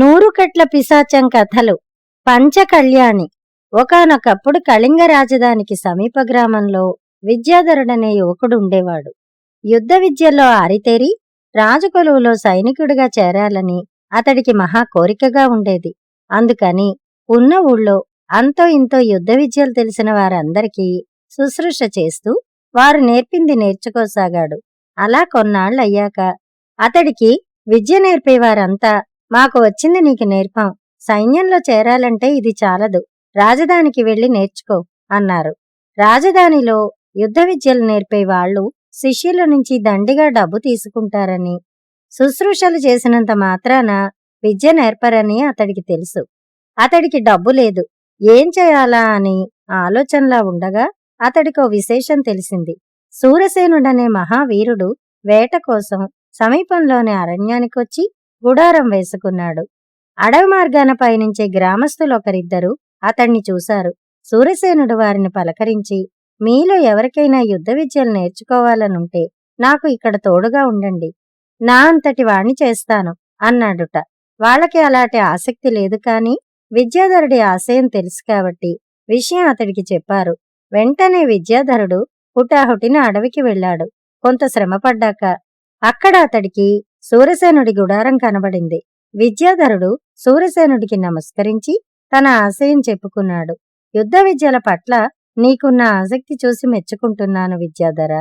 నూరుకట్ల పిశాచం కథలు. పంచకళ్యాణి. ఒకానొకప్పుడు కళింగ రాజధానికి సమీప గ్రామంలో విద్యాధరుడనే యువకుడు ఉండేవాడు. యుద్ధ విద్యల్లో ఆరితేరి రాజకొలువులో సైనికుడిగా చేరాలని అతడికి మహా కోరికగా ఉండేది. అందుకని ఉన్న ఊళ్ళో అంతో ఇంతో యుద్ధ విద్యలు తెలిసిన వారందరికీ శుశ్రూష చేస్తూ వారు నేర్పింది నేర్చుకోసాగాడు. అలా కొన్నాళ్లయ్యాక అతడికి విద్య నేర్పేవారంతా, మాకు వచ్చింది నీకు నేర్పాం, సైన్యంలో చేరాలంటే ఇది చాలదు, రాజధానికి వెళ్లి నేర్చుకో అన్నారు. రాజధానిలో యుద్ధ విద్యలు నేర్పేవాళ్లు శిష్యుల నుంచి దండిగా డబ్బు తీసుకుంటారని, శుశ్రూషలు చేసినంత మాత్రాన విద్య నేర్పరని అతడికి తెలుసు. అతడికి డబ్బు లేదు, ఏం చేయాలా అని ఆలోచనలా ఉండగా అతడికో విశేషం తెలిసింది. శూరసేనుడనే మహావీరుడు వేట కోసం సమీపంలోని అరణ్యానికొచ్చి గుడారం వేసుకున్నాడు. అడవి మార్గాన పయనించే గ్రామస్తులొకరిద్దరు అతణ్ణి చూశారు. శూరసేనుడు వారిని పలకరించి, మీలో ఎవరికైనా యుద్ధ విద్యలు నేర్చుకోవాలనుంటే నాకు ఇక్కడ తోడుగా ఉండండి, నా అంతటి వాణ్ణి చేస్తాను అన్నాడుట. వాళ్ళకి అలాంటి ఆసక్తి లేదు, కాని విద్యాధరుడి ఆశయం తెలుసు కాబట్టి విషయం అతడికి చెప్పారు. వెంటనే విద్యాధరుడు హుటాహుటిన అడవికి వెళ్లాడు. కొంత శ్రమపడ్డాక అక్కడ అతడికి శూరసేనుడి గుడారం కనబడింది. విద్యాధరుడు శూరసేనుడికి నమస్కరించి తన ఆశయం చెప్పుకున్నాడు. యుద్ధ విద్యల పట్ల నీకున్న ఆసక్తి చూసి మెచ్చుకుంటున్నాను విద్యాధర,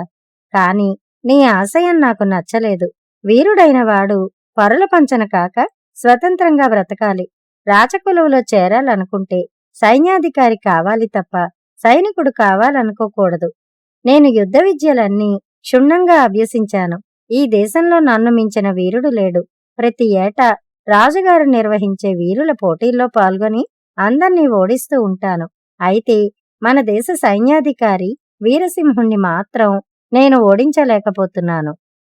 కాని నీ ఆశయం నాకు నచ్చలేదు. వీరుడైన వాడు పరుల పంచన కాక స్వతంత్రంగా బ్రతకాలి. రాజకులువులో చేరాలనుకుంటే సైన్యాధికారి కావాలి తప్ప సైనికుడు కావాలనుకోకూడదు. నేను యుద్ధ విద్యలన్నీ క్షుణ్ణంగా అభ్యసించాను. ఈ దేశంలో నన్ను మించిన వీరుడు లేడు. ప్రతి ఏటా రాజుగారు నిర్వహించే వీరుల పోటీల్లో పాల్గొని అందర్నీ ఓడిస్తూ ఉంటాను. అయితే మన దేశ సైన్యాధికారి వీరసింహుణ్ణి మాత్రం నేను ఓడించలేకపోతున్నాను.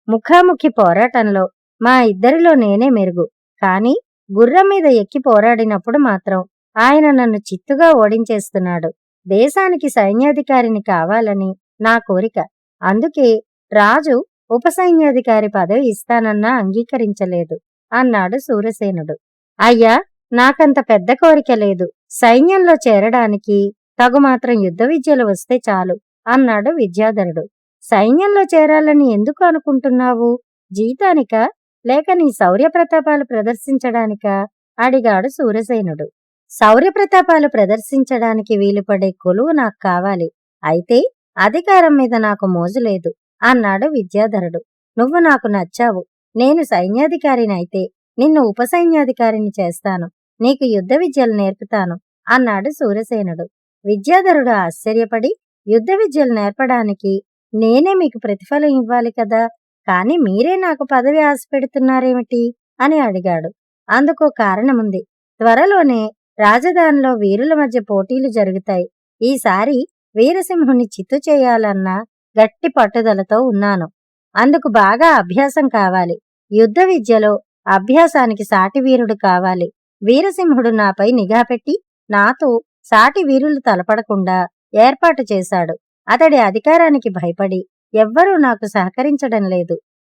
ముఖాముఖి పోరాటంలో మా ఇద్దరిలో నేనే మెరుగు, కాని గుర్రం మీద ఎక్కి పోరాడినప్పుడు మాత్రం ఆయన నన్ను చిత్తుగా ఓడించేస్తున్నాడు. దేశానికి సైన్యాధికారిని కావాలని నా కోరిక. అందుకే రాజు ఉపసైన్యాధికారి పదవి ఇస్తానన్నా అంగీకరించలేదు అన్నాడు శూరసేనుడు. అయ్యా, నాకంత పెద్ద కోరిక లేదు. సైన్యంలో చేరడానికి తగుమాత్రం యుద్ధ విద్యలు వస్తే చాలు అన్నాడు విద్యాధరుడు. సైన్యంలో చేరాలని ఎందుకు అనుకుంటున్నావు? జీతానికా లేక నీ శౌర్యప్రతాపాలు ప్రదర్శించడానికా అడిగాడు శూరసేనుడు. శౌర్యప్రతాపాలు ప్రదర్శించడానికి వీలుపడే కొలువు నాకు కావాలి. అయితే అధికారం మీద నాకు మోజులేదు అన్నాడు విద్యాధరుడు. నువ్వు నాకు నచ్చావు. నేను సైన్యాధికారినైతే నిన్ను ఉపసైన్యాధికారిని చేస్తాను. నీకు యుద్ధ విద్యలు నేర్పుతాను అన్నాడు శూరసేనుడు. విద్యాధరుడు ఆశ్చర్యపడి, యుద్ధ విద్యలు నేర్పడానికి నేనే మీకు ప్రతిఫలం ఇవ్వాలి కదా, కాని మీరే నాకు పదవి ఆశ పెడుతున్నారేమిటి అని అడిగాడు. అందుకో కారణముంది. త్వరలోనే రాజధానిలో వీరుల మధ్య పోటీలు జరుగుతాయి. ఈసారి వీరసింహుణ్ణి చిత్తు చేయాలన్న గట్టి పట్టుదలతో ఉన్నాను. అందుకు బాగా అభ్యాసం కావాలి. యుద్ధ విద్యలో అభ్యాసానికి సాటి వీరుడు కావాలి. వీరసింహుడు నాపై నిఘా పెట్టి నాతో సాటి వీరులు తలపడకుండా ఏర్పాటు చేశాడు. అతడి అధికారానికి భయపడి ఎవ్వరూ నాకు సహకరించడం లేదు.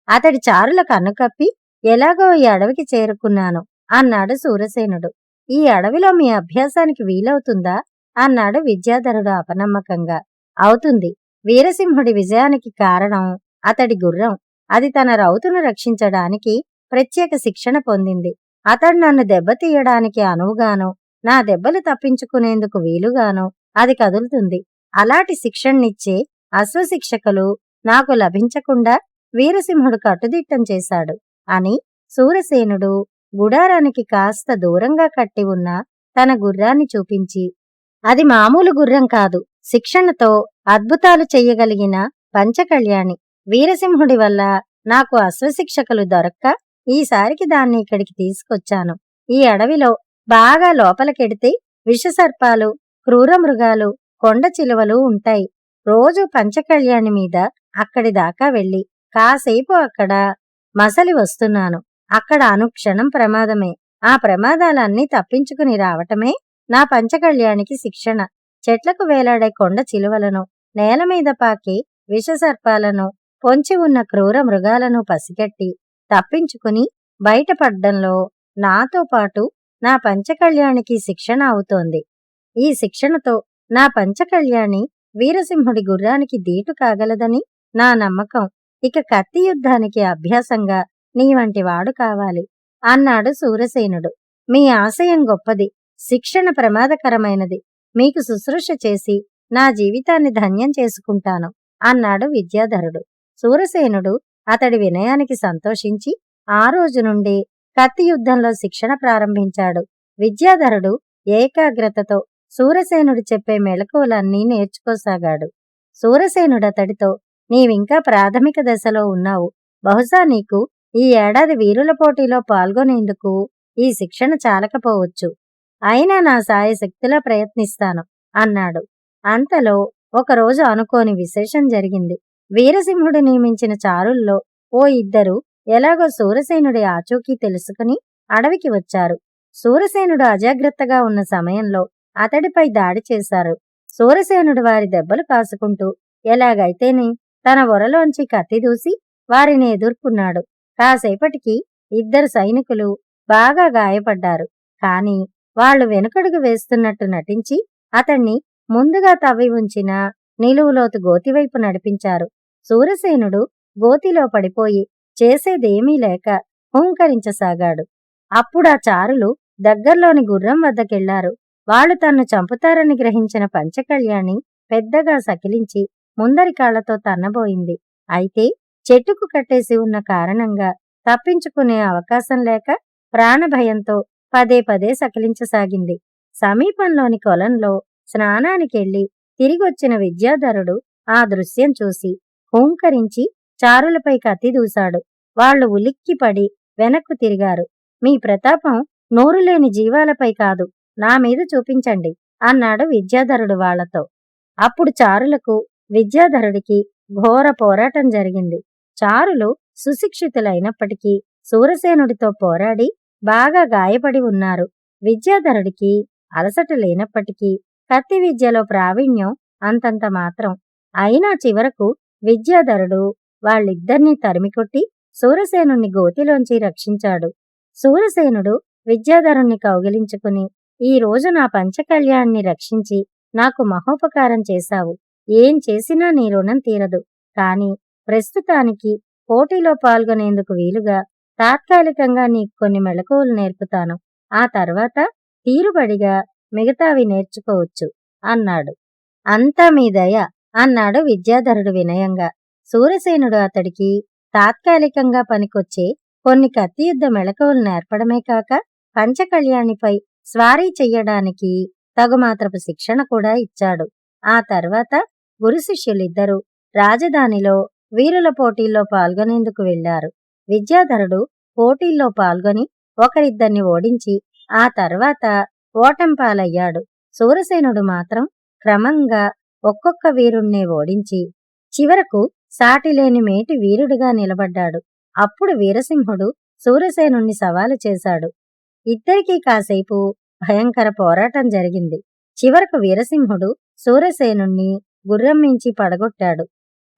అతడి చారుల కన్నుకప్పి ఎలాగో ఈ అడవికి చేరుకున్నాను అన్నాడు శూరసేనుడు. ఈ అడవిలో మీ అభ్యాసానికి వీలవుతుందా అన్నాడు విద్యాధరుడు అపనమ్మకంగా. అవుతుంది. వీరసింహుడి విజయానికి కారణం అతడి గుర్రం. అది తన రౌతును రక్షించడానికి ప్రత్యేక శిక్షణ పొందింది. అతడు నన్ను దెబ్బతీయడానికి అనువుగాను, నా దెబ్బలు తప్పించుకునేందుకు వీలుగాను అది కదులుతుంది. అలాంటి శిక్షణనిచ్చే అశ్వశిక్షకులు నాకు లభించకుండా వీరసింహుడు కట్టుదిట్టం చేశాడు అని శూరసేనుడు గుడారానికి కాస్త దూరంగా కట్టి ఉన్న తన గుర్రాన్ని చూపించి, అది మామూలు గుర్రం కాదు, శిక్షణతో అద్భుతాలు చెయ్యగలిగిన పంచకళ్యాణి. వీరసింహుడి వల్ల నాకు అశ్వశిక్షకులు దొరక్క ఈసారికి దాన్ని ఇక్కడికి తీసుకొచ్చాను. ఈ అడవిలో బాగా లోపలికెడితే విషసర్పాలు, క్రూరమృగాలు, కొండ చిలువలు ఉంటాయి. రోజు పంచకళ్యాణి మీద అక్కడి దాకా వెళ్లి కాసేపు అక్కడ మసలి వస్తున్నాను. అక్కడ అనుక్షణం ప్రమాదమే. ఆ ప్రమాదాలన్నీ తప్పించుకుని రావటమే నా పంచకళ్యాణికి శిక్షణ. చెట్లకు వేలాడే కొండ చిలువలను, నేలమీద పాకి విషసర్పాలను, పొంచి ఉన్న క్రూర మృగాలను పసిగట్టి తప్పించుకుని బయటపడ్డంలో నాతో పాటు నా పంచకళ్యాణికి శిక్షణ అవుతోంది. ఈ శిక్షణతో నా పంచకళ్యాణి వీరసింహుడి గుర్రానికి దీటు కాగలదని నా నమ్మకం. ఇక కత్తి యుద్ధానికి అభ్యాసంగా నీ వంటి వాడు కావాలి అన్నాడు శూరసేనుడు. మీ ఆశయం గొప్పది, శిక్షణ ప్రమాదకరమైనది. మీకు శుశ్రూష చేసి నా జీవితాన్ని ధన్యం చేసుకుంటాను అన్నాడు విద్యాధరుడు. శూరసేనుడు అతడి వినయానికి సంతోషించి ఆ రోజు నుండి కత్తి యుద్ధంలో శిక్షణ ప్రారంభించాడు. విద్యాధరుడు ఏకాగ్రతతో శూరసేనుడు చెప్పే మెళకువలన్నీ నేర్చుకోసాగాడు. శూరసేనుడతడితో, నీవింకా ప్రాథమిక దశలో ఉన్నావు. బహుశా నీకు ఈ ఏడాది వీరుల పోటీలో పాల్గొనేందుకు ఈ శిక్షణ చాలకపోవచ్చు. అయినా నా సాయశక్తిలా ప్రయత్నిస్తాను అన్నాడు. అంతలో ఒకరోజు అనుకోని విశేషం జరిగింది. వీరసింహుడు నియమించిన చారుల్లో ఓ ఇద్దరు ఎలాగో శూరసేనుడి ఆచూకీ తెలుసుకుని అడవికి వచ్చారు. శూరసేనుడు అజాగ్రత్తగా ఉన్న సమయంలో అతడిపై దాడి చేశారు. శూరసేనుడు వారి దెబ్బలు కాసుకుంటూ ఎలాగైతేనే తన ఒరలోంచి కత్తి దూసి వారిని ఎదుర్కొన్నాడు. కాసేపటికి ఇద్దరు సైనికులు బాగా గాయపడ్డారు. కాని వాళ్లు వెనుకడుగు వేస్తున్నట్టు నటించి అతణ్ణి ముందుగా తవ్వి ఉంచిన నిలువులోతు గోతివైపు నడిపించారు. శూరసేనుడు గోతిలో పడిపోయి చేసేదేమీ లేక హూంకరించసాగాడు. అప్పుడా చారులు దగ్గర్లోని గుర్రం వద్దకెళ్లారు. వాళ్లు తన్ను చంపుతారని గ్రహించిన పంచకళ్యాణి పెద్దగా సకిలించి ముందరి కాళ్లతో తన్నబోయింది. అయితే చెట్టుకు కట్టేసి ఉన్న కారణంగా తప్పించుకునే అవకాశం లేక ప్రాణభయంతో పదే పదే సకిలించసాగింది. సమీపంలోని కొలంలో స్నానానికెళ్లి తిరిగొచ్చిన విద్యాధరుడు ఆ దృశ్యం చూసి హూంకరించి చారులపై కత్తి దూశాడు. వాళ్లు ఉలిక్కిపడి వెనక్కు తిరిగారు. మీ ప్రతాపం నోరులేని జీవాలపై కాదు, నా మీద చూపించండి అన్నాడు విద్యాధరుడు వాళ్లతో. అప్పుడు చారులకు విద్యాధరుడికి ఘోర పోరాటం జరిగింది. చారులు సుశిక్షితులైనప్పటికీ శూరసేనుడితో పోరాడి బాగా గాయపడి ఉన్నారు. విద్యాధరుడికి అలసట లేనప్పటికీ కత్తి విద్యలో ప్రావీణ్యం అంతంత మాత్రం. అయినా చివరకు విద్యాధరుడు వాళ్ళిద్దరినీ తరిమికొట్టి శూరసేనుణ్ణి గోతిలోంచి రక్షించాడు. శూరసేనుడు విద్యాధరుణ్ణి కౌగిలించుకుని, ఈ రోజు నా పంచకళ్యాణ్ణి రక్షించి నాకు మహోపకారం చేశావు. ఏం చేసినా నీ రుణం తీరదు. కాని ప్రస్తుతానికి పోటీలో పాల్గొనేందుకు వీలుగా తాత్కాలికంగా నీకు కొన్ని మెళకువలు నేర్పుతాను. ఆ తర్వాత తీరుబడిగా మిగతావి నేర్చుకోవచ్చు అన్నాడు. అంతా మీ దయ అన్నాడు విద్యాధరుడు వినయంగా. శూరసేనుడు అతడికి తాత్కాలికంగా పనికొచ్చే కొన్ని కత్తియుద్ధ మెళకువలు నేర్పడమే కాక పంచకళ్యాణిపై స్వారీ చెయ్యడానికి తగుమాత్రపు శిక్షణ కూడా ఇచ్చాడు. ఆ తర్వాత గురు శిష్యులిద్దరూ రాజధానిలో వీరుల పోటీల్లో పాల్గొనేందుకు వెళ్లారు. విద్యాధరుడు పోటీల్లో పాల్గొని ఒకరిద్దరిని ఓడించి ఆ తర్వాత ఓటంపాలయ్యాడు. శూరసేనుడు మాత్రం క్రమంగా ఒక్కొక్క వీరుణ్ణే ఓడించి చివరకు సాటిలేని మేటి వీరుడిగా నిలబడ్డాడు. అప్పుడు వీరసింహుడు శూరసేనుణ్ణి సవాలు చేశాడు. ఇద్దరికీ కాసేపు భయంకర పోరాటం జరిగింది. చివరకు వీరసింహుడు శూరసేనుణ్ణి గుర్రమ్మించి పడగొట్టాడు.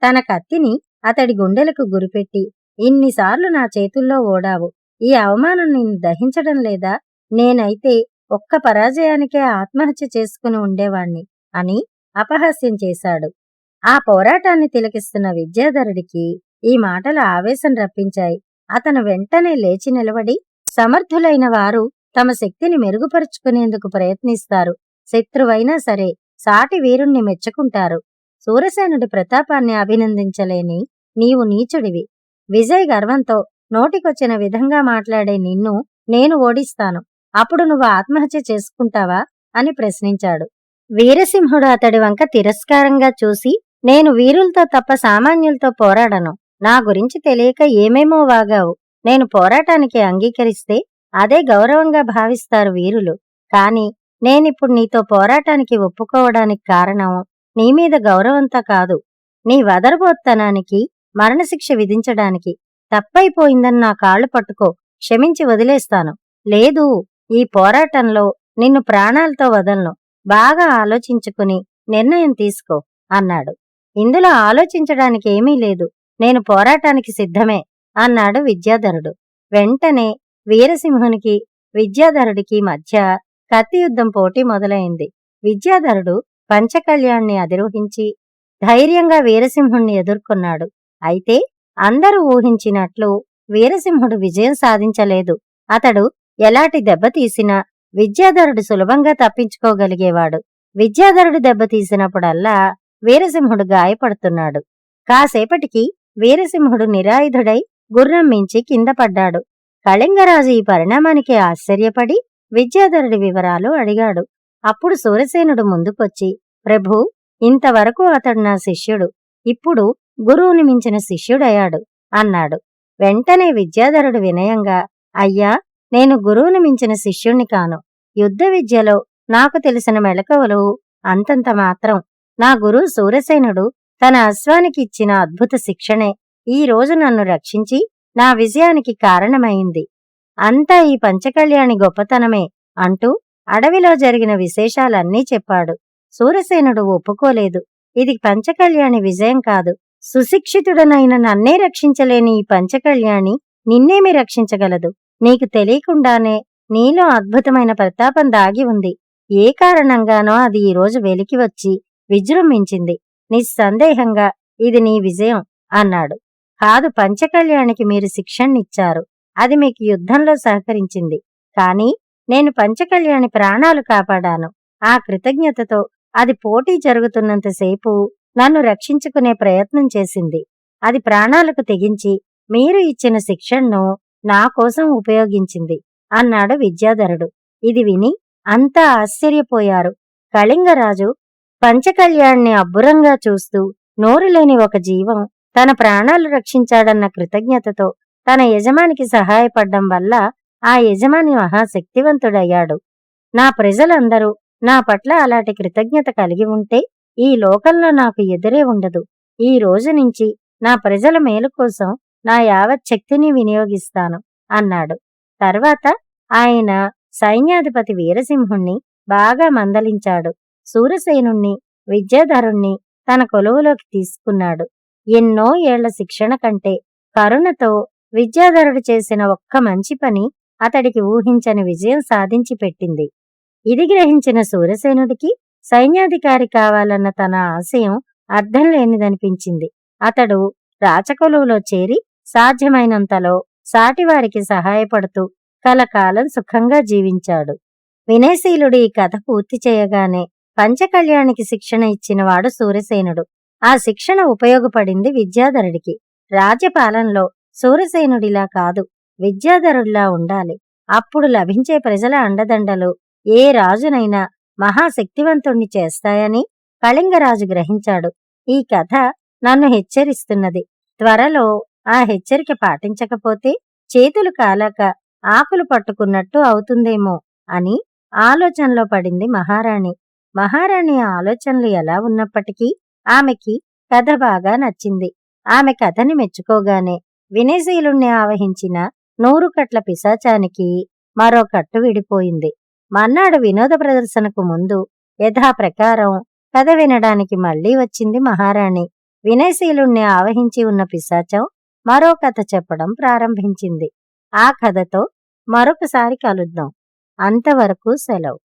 తన కత్తిని అతడి గుండెలకు గురిపెట్టి, ఇన్నిసార్లు నా చేతుల్లో ఓడావు, ఈ అవమానం నిన్ను దహించడం లేదా? నేనైతే ఒక్క పరాజయానికే ఆత్మహత్య చేసుకుని ఉండేవాణ్ణి అని అపహాస్యం చేశాడు. ఆ పోరాటాన్ని తిలకిస్తున్న విద్యాధరుడికి ఈ మాటల ఆవేశం రప్పించాయి. అతను వెంటనే లేచి నిలబడి, సమర్థులైన వారు తమ శక్తిని మెరుగుపరుచుకునేందుకు ప్రయత్నిస్తారు. శత్రువైనా సరే సాటి వీరుణ్ణి మెచ్చుకుంటారు. శూరసేనుడి ప్రతాపాన్ని అభినందించలేని నీవు నీచుడివి. విజయ్ గర్వంతో నోటికొచ్చిన విధంగా మాట్లాడే నిన్ను నేను ఓడిస్తాను. అప్పుడు నువ్వు ఆత్మహత్య చేసుకుంటావా అని ప్రశ్నించాడు. వీరసింహుడు అతడి వంక తిరస్కారంగా చూసి, నేను వీరులతో తప్ప సామాన్యులతో పోరాడను. నా గురించి తెలియక ఏమేమో వాగావు. నేను పోరాటానికి అంగీకరిస్తే అదే గౌరవంగా భావిస్తారు వీరులు. కాని నేనిప్పుడు నీతో పోరాటానికి ఒప్పుకోవడానికి కారణం నీ మీద గౌరవంతో కాదు, నీ వదరబోత్తనానికి మరణశిక్ష విధించడానికి. తప్పైపోయిందని నా కాళ్లు పట్టుకో, క్షమించి వదిలేస్తాను. లేదు, ఈ పోరాటంలో నిన్ను ప్రాణాలతో వదలను. బాగా ఆలోచించుకుని నిర్ణయం తీసుకో అన్నాడు. ఇందులో ఆలోచించడానికి ఏమీ లేదు. నేను పోరాటానికి సిద్ధమే అన్నాడు విద్యాధరుడు. వెంటనే వీరసింహునికి విద్యాధరుడికి మధ్య కత్తి యుద్ధం పోటీ మొదలైంది. విద్యాధరుడు పంచకళ్యాణ్ణి అధిరోహించి ధైర్యంగా వీరసింహుణ్ణి ఎదుర్కొన్నాడు. అయితే అందరూ ఊహించినట్లు వీరసింహుడు విజయం సాధించలేదు. అతడు ఎలాంటి దెబ్బతీసినా విద్యాధరుడు సులభంగా తప్పించుకోగలిగేవాడు. విద్యాధరుడు దెబ్బతీసినప్పుడల్లా వీరసింహుడు గాయపడుతున్నాడు. కాసేపటికి వీరసింహుడు నిరాయుధుడై గుర్రం మించి కింద పడ్డాడు. కళింగరాజు ఈ పరిణామానికి ఆశ్చర్యపడి విద్యాధరుడి వివరాలు అడిగాడు. అప్పుడు సూరసేనుడు ముందుకొచ్చి, ప్రభూ, ఇంతవరకు అతడు నా శిష్యుడు, ఇప్పుడు గురువుని మించిన శిష్యుడయ్యాడు అన్నాడు. వెంటనే విద్యాధరుడు వినయంగా, అయ్యా, నేను గురువుని మించిన శిష్యుణ్ణి కాను. యుద్ధ విద్యలో నాకు తెలిసిన మెళకువలు అంతంత మాత్రం. నా గురువు సూరసేనుడు తన అశ్వానికి ఇచ్చిన అద్భుత శిక్షణే ఈ రోజు నన్ను రక్షించి నా విజయానికి కారణమైంది. అంతా ఈ పంచకళ్యాణి గొప్పతనమే అంటూ అడవిలో జరిగిన విశేషాలన్నీ చెప్పాడు. సూరసేనుడు ఒప్పుకోలేదు. ఇది పంచకళ్యాణి విజయం కాదు. సుశిక్షితుడనైన నన్నే రక్షించలేని ఈ పంచకళ్యాణి నిన్నేమి రక్షించగలదు? నీకు తెలియకుండానే నీలో అద్భుతమైన ప్రతాపం దాగి ఉంది. ఏ కారణంగానో అది ఈరోజు వెలికి వచ్చి విజృంభించింది. నిస్సందేహంగా ఇది నీ విజయం అన్నాడు. కాదు, పంచకళ్యాణికి మీరు శిక్షణనిచ్చారు. అది మీకు యుద్ధంలో సహకరించింది. కాని నేను పంచకళ్యాణి ప్రాణాలు కాపాడాను. ఆ కృతజ్ఞతతో అది పోటీ జరుగుతున్నంతసేపు నన్ను రక్షించుకునే ప్రయత్నం చేసింది. అది ప్రాణాలకు తెగించి మీరు ఇచ్చిన శిక్షణను నా కోసం ఉపయోగించింది అన్నాడు విద్యాధరుడు. ఇది విని అంతా ఆశ్చర్యపోయారు. కళింగరాజు పంచకళ్యాణ్ణి అబ్బురంగా చూస్తూ, నోరులేని ఒక జీవం తన ప్రాణాలు రక్షించాడన్న కృతజ్ఞతతో తన యజమానికి సహాయపడ్డం వల్ల ఆ యజమాని మహాశక్తివంతుడయ్యాడు. నా ప్రజలందరూ నా పట్ల అలాంటి కృతజ్ఞత కలిగి ఉంటే ఈ లోకంలో నాకు ఎదురే ఉండదు. ఈ రోజు నుంచి నా ప్రజల మేలు కోసం నా యావత్ శక్తిని వినియోగిస్తాను అన్నాడు. తర్వాత ఆయన సైన్యాధిపతి వీరసింహుణ్ణి బాగా మందలించాడు. సూరసేనుణ్ణి, విద్యాధరుణ్ణి తన కొలువులోకి తీసుకున్నాడు. ఎన్నో ఏళ్ల శిక్షణ కంటే కరుణతో విద్యాధరుడు చేసిన ఒక్క మంచి పని అతడికి ఊహించని విజయం సాధించి పెట్టింది. ఇది గ్రహించిన సూరసేనుడికి సైన్యాధికారి కావాలన్న తన ఆశయం అర్థం లేనిదనిపించింది. అతడు రాచకొలువులో చేరి సాధ్యమైనంతలో సాటివారికి సహాయపడుతూ కలకాలం సుఖంగా జీవించాడు. వినయశీలుడు ఈ కథ పూర్తి చేయగానే పంచకళ్యాణికి శిక్షణ ఇచ్చినవాడు సూరసేనుడు. ఆ శిక్షణ ఉపయోగపడింది విద్యాధరుడికి. రాజ్యపాలనలో సూరసేనుడిలా కాదు, విద్యాధరుడిలా ఉండాలి. అప్పుడు లభించే ప్రజల అండదండలు ఏ రాజునైనా మహాశక్తివంతుణ్ణి చేస్తాయని కళింగరాజు గ్రహించాడు. ఈ కథ నన్ను హెచ్చరిస్తున్నది. త్వరలో ఆ హెచ్చరిక పాటించకపోతే చేతులు కాలాక ఆకులు పట్టుకున్నట్టు అవుతుందేమో అని ఆలోచనలో పడింది మహారాణి. మహారాణి ఆలోచనలు ఎలా ఉన్నప్పటికీ ఆమెకి కథ బాగా నచ్చింది. ఆమె కథని మెచ్చుకోగానే వినయశీలుణ్ణి ఆవహించిన 100 కట్ల పిశాచానికి మరో కట్టు విడిపోయింది. మర్నాడు వినోద ప్రదర్శనకు ముందు యథాప్రకారం కథ వినడానికి మళ్లీ వచ్చింది మహారాణి. వినయశీలుణ్ణి ఆవహించి ఉన్న పిశాచం మరో కథ చెప్పడం ప్రారంభించింది. ఆ కథతో మరొకసారి కలుద్దాం. అంతవరకు సెలవు.